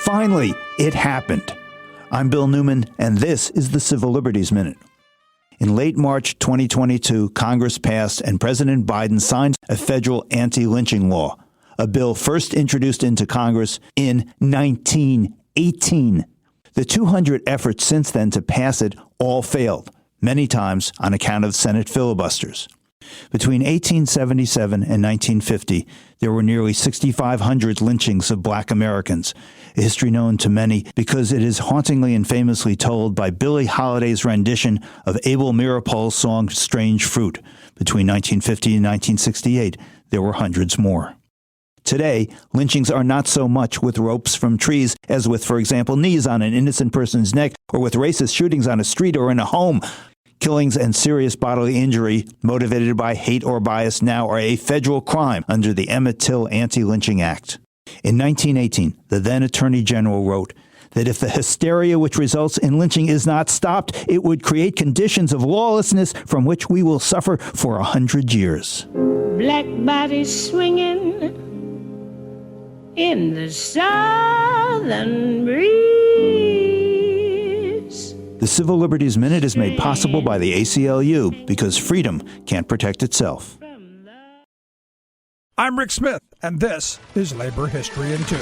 Finally, it happened. I'm Bill Newman, and this is the Civil Liberties Minute. In late March 2022, Congress passed and President Biden signed a federal anti-lynching law, a bill first introduced into Congress in 1918. The 200 efforts since then to pass it all failed, many times on account of Senate filibusters. Between 1877 and 1950, there were nearly 6,500 lynchings of black Americans, a history known to many because it is hauntingly and famously told by Billie Holiday's rendition of Abel Meeropol's song Strange Fruit. Between 1950 and 1968, there were hundreds more. Today, lynchings are not so much with ropes from trees as with, for example, knees on an innocent person's neck or with racist shootings on a street or in a home. Killings and serious bodily injury motivated by hate or bias now are a federal crime under the Emmett Till Anti-Lynching Act. In 1918, the then Attorney General wrote that if the hysteria which results in lynching is not stopped, it would create conditions of lawlessness from which we will suffer for 100 years. Black bodies swinging in the southern breeze. The Civil Liberties Minute is made possible by the ACLU because freedom can't protect itself. I'm Rick Smith, and this is Labor History in 2.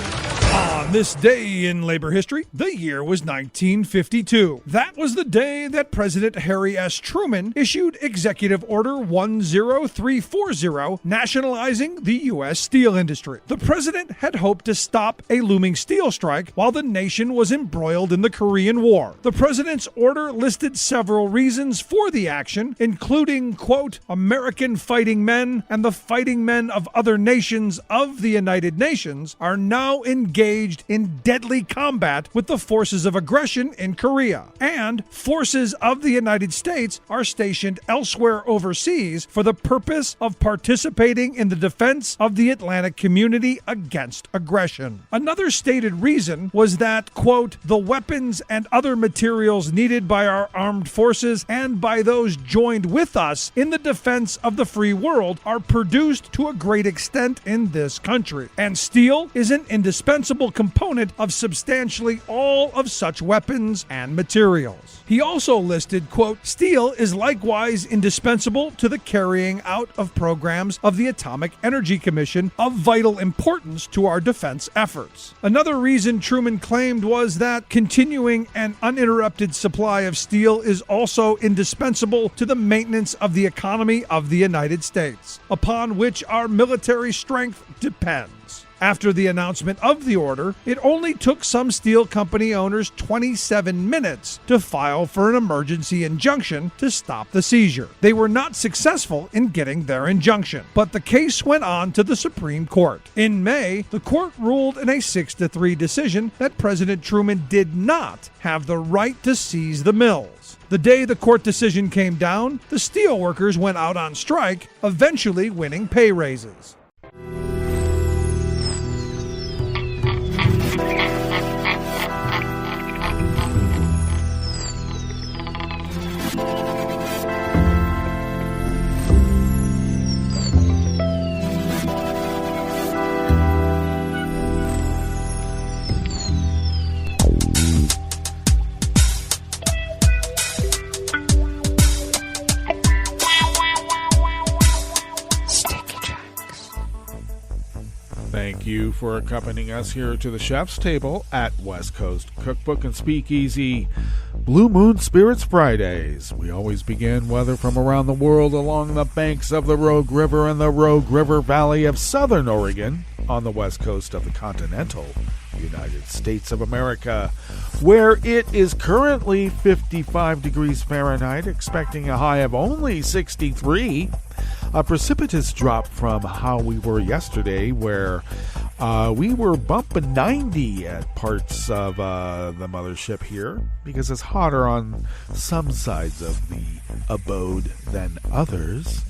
On this day in labor history, the year was 1952. That was the day that President Harry S. Truman issued Executive Order 10340, nationalizing the U.S. steel industry. The president had hoped to stop a looming steel strike while the nation was embroiled in the Korean War. The president's order listed several reasons for the action, including, quote, American fighting men and the fighting men of other nations of the United Nations are now engaged in deadly combat with the forces of aggression in Korea, and forces of the United States are stationed elsewhere overseas for the purpose of participating in the defense of the Atlantic community against aggression. Another stated reason was that, quote, the weapons and other materials needed by our armed forces and by those joined with us in the defense of the free world are produced to a great extent in this country, and steel is an indispensable component of substantially all of such weapons and materials. He also listed, quote, steel is likewise indispensable to the carrying out of programs of the Atomic Energy Commission of vital importance to our defense efforts. Another reason Truman claimed was that continuing an uninterrupted supply of steel is also indispensable to the maintenance of the economy of the United States, upon which our military strength depends. After the announcement of the order, it only took some steel company owners 27 minutes to file for an emergency injunction to stop the seizure. They were not successful in getting their injunction, but the case went on to the Supreme Court. In May, the court ruled in a 6-3 decision that President Truman did not have the right to seize the mills. The day the court decision came down, the steel workers went out on strike, eventually winning pay raises. Thank you for accompanying us here to the chef's table at West Coast Cookbook and Speakeasy Blue Moon Spirits Fridays. We always begin weather from around the world along the banks of the Rogue River and the Rogue River Valley of Southern Oregon on the west coast of the continental United States of America, where it is currently 55 degrees Fahrenheit, expecting a high of only 63. A precipitous drop from how we were yesterday, where we were bumping 90 at parts of the mothership here, because it's hotter on some sides of the abode than others.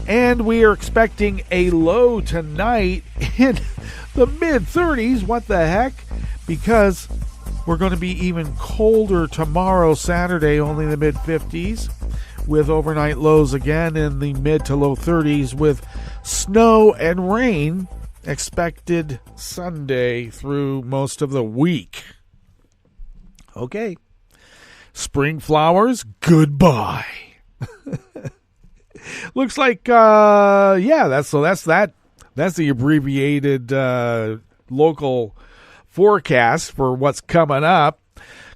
And we are expecting a low tonight in the mid-30s. What the heck? Because we're going to be even colder tomorrow, Saturday, only the mid-50s, with overnight lows again in the mid to low 30s, with snow and rain expected Sunday through most of the week. Okay. Spring flowers, goodbye. Looks like, that's the abbreviated local forecast for what's coming up.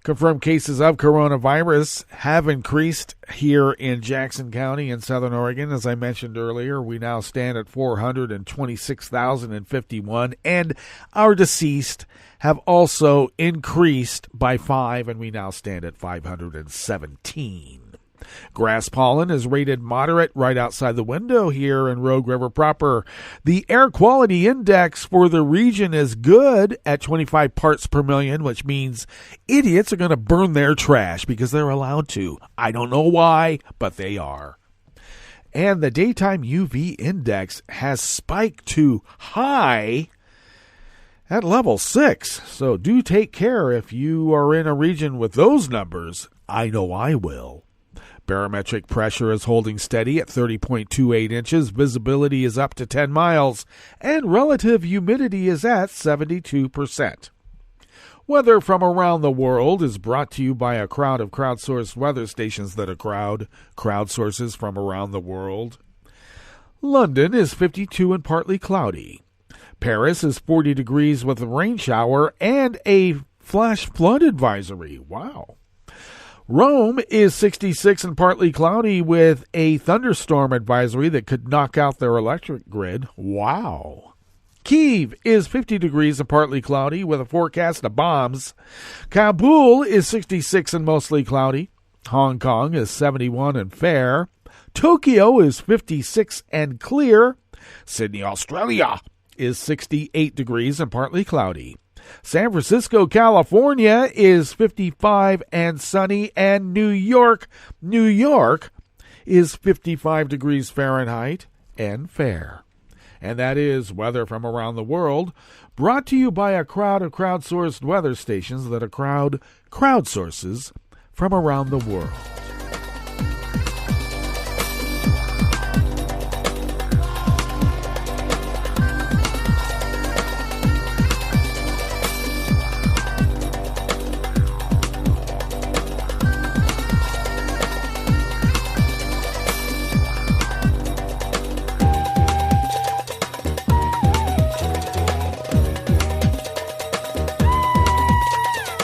Confirmed cases of coronavirus have increased here in Jackson County in Southern Oregon. As I mentioned earlier, we now stand at 426,051, and our deceased have also increased by 5, and we now stand at 517. Grass pollen is rated moderate right outside the window here in Rogue River proper. The air quality index for the region is good at 25 parts per million, which means idiots are going to burn their trash because they're allowed to. I don't know why, but they are. And the daytime UV index has spiked to high at level 6. So do take care if you are in a region with those numbers. I know I will. Barometric pressure is holding steady at 30.28 inches. Visibility is up to 10 miles. And relative humidity is at 72%. Weather from around the world is brought to you by a crowd of crowdsourced weather stations that crowdsources from around the world. London is 52 and partly cloudy. Paris is 40 degrees with a rain shower and a flash flood advisory. Wow. Rome is 66 and partly cloudy with a thunderstorm advisory that could knock out their electric grid. Wow. Kyiv is 50 degrees and partly cloudy with a forecast of bombs. Kabul is 66 and mostly cloudy. Hong Kong is 71 and fair. Tokyo is 56 and clear. Sydney, Australia is 68 degrees and partly cloudy. San Francisco, California is 55 and sunny. And New York is 55 degrees Fahrenheit and fair. And that is weather from around the world, brought to you by a crowd of crowdsourced weather stations that a crowd crowdsources from around the world.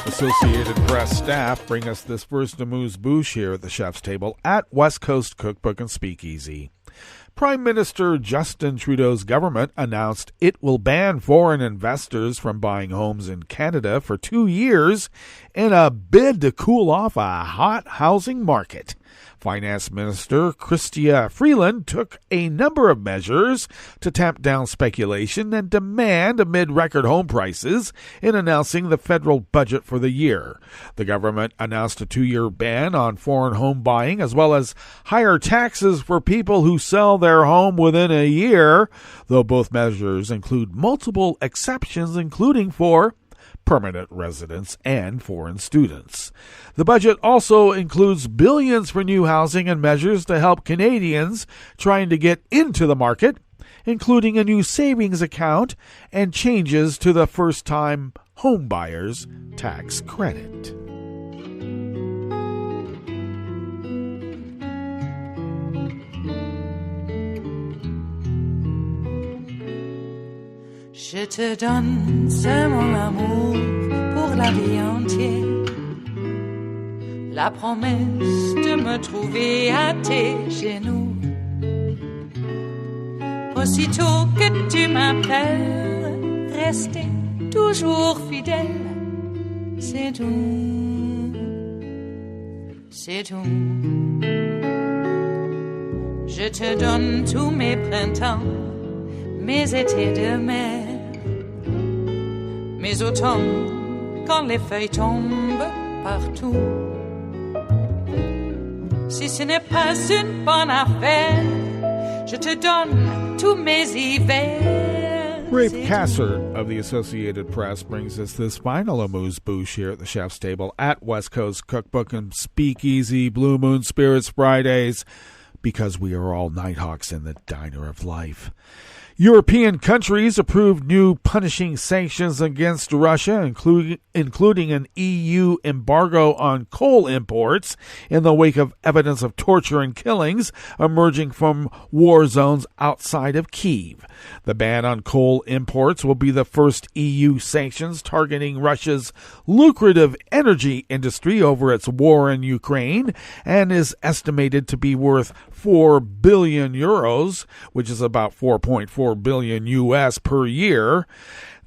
Associated Press staff bring us this first amuse-bouche here at the chef's table at West Coast Cookbook and Speakeasy. Prime Minister Justin Trudeau's government announced it will ban foreign investors from buying homes in Canada for 2 years in a bid to cool off a hot housing market. Finance Minister Chrystia Freeland took a number of measures to tamp down speculation and demand amid record home prices in announcing the federal budget for the year. The government announced a 2-year ban on foreign home buying as well as higher taxes for people who sell their home within a year, though both measures include multiple exceptions, including for permanent residents and foreign students. The budget also includes billions for new housing and measures to help Canadians trying to get into the market, including a new savings account and changes to the first-time home buyers tax credit. Je te donne ce mon amour pour la vie entière. La promesse de me trouver à tes genoux. Aussitôt que tu m'appelles, rester toujours fidèle. C'est tout, c'est tout. Je te donne tous mes printemps, mes étés de mer. Mes automnes, quand les feuilles tombent partout. Si ce n'est pas une bonne affaire, je te donne tous mes hivers. Rafe Cassert of the Associated Press brings us this final amuse-bouche here at the chef's table at West Coast Cookbook and Speakeasy, Blue Moon Spirits Fridays, because we are all Nighthawks in the diner of life. European countries approved new punishing sanctions against Russia, including an EU embargo on coal imports in the wake of evidence of torture and killings emerging from war zones outside of Kyiv. The ban on coal imports will be the first EU sanctions targeting Russia's lucrative energy industry over its war in Ukraine and is estimated to be worth 4 billion euros, which is about 4.4 billion US per year.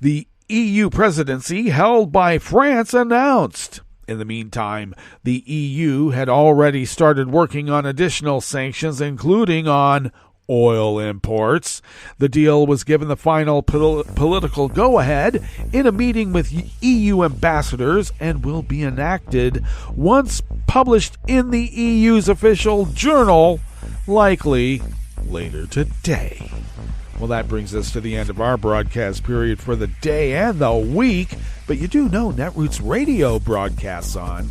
The EU presidency held by France announced. In the meantime, the EU had already started working on additional sanctions, including on oil imports. The deal was given the final political go-ahead in a meeting with EU ambassadors and will be enacted once published in the EU's official journal, likely later today. Well, that brings us to the end of our broadcast period for the day and the week, but you do know Netroots Radio broadcasts on,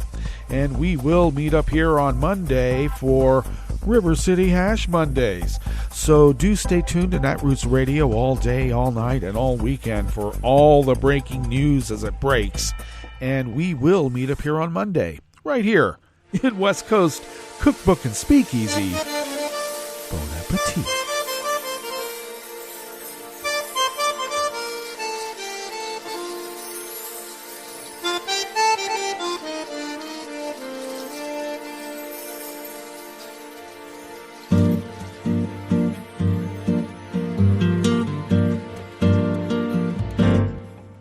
and we will meet up here on Monday for River City Hash Mondays. So do stay tuned to Netroots Radio all day, all night, and all weekend for all the breaking news as it breaks And we will meet up here on Monday, right here in West Coast Cookbook and Speakeasy. Bon appetit.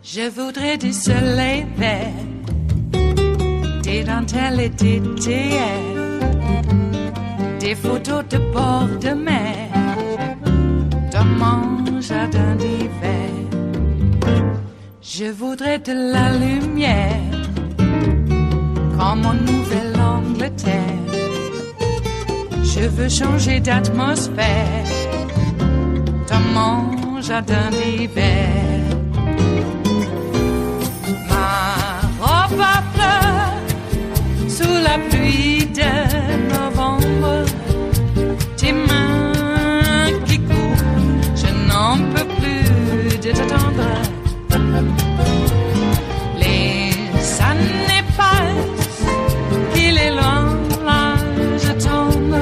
Je voudrais du soleil vert, des dentelles et des théières, des photos de bord de mer, dans mon jardin d'hiver. Je voudrais de la lumière, comme en Nouvelle-Angleterre. Je veux changer d'atmosphère, dans mon jardin d'hiver. Ma fleur sous la pluie de novembre, tes mains qui courent, je n'en peux plus de t'attendre. Les années passent, il est loin, là je tombe.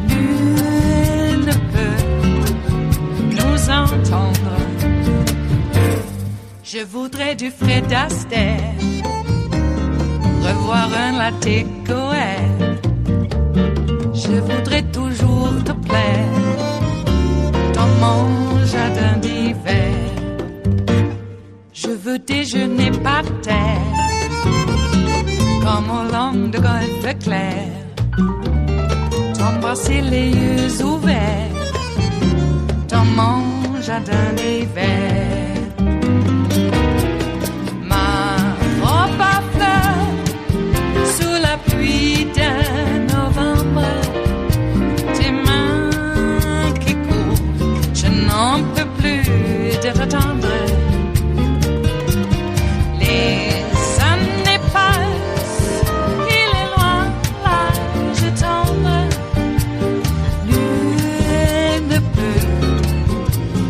Nul ne peut nous entendre. Je voudrais du Fred Astaire, revoir un latte Goël. Je voudrais toujours te plaire dans mon jardin d'hiver. Je veux déjeuner par terre, comme au long de golfe clair, t'embrasser les yeux ouverts dans mon jardin d'hiver. De novembre, tes mains qui courent, je n'en peux plus de t'attendre. Les années passent, il est loin, là je tombe. Nul ne peut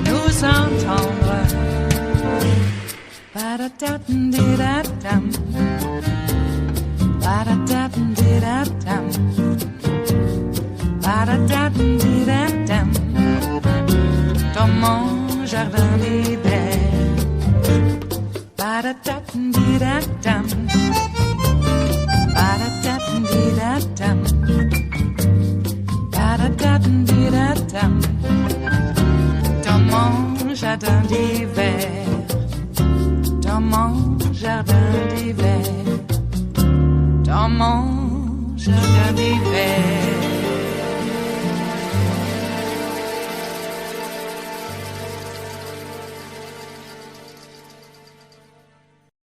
nous entendre. Ba-da-da-dum-di-da-dum. Ba-da-da-dum-di-da-dum. Ba-da-da-dum-di-da-dum. Dans mon jardin d'hiver. Ba-da-da-dum-di-da-dum. Ba-da-da-dum-di-da-dum. Ba-da-da-dum-di-da-dum. Dans mon jardin d'hiver. Dans mon jardin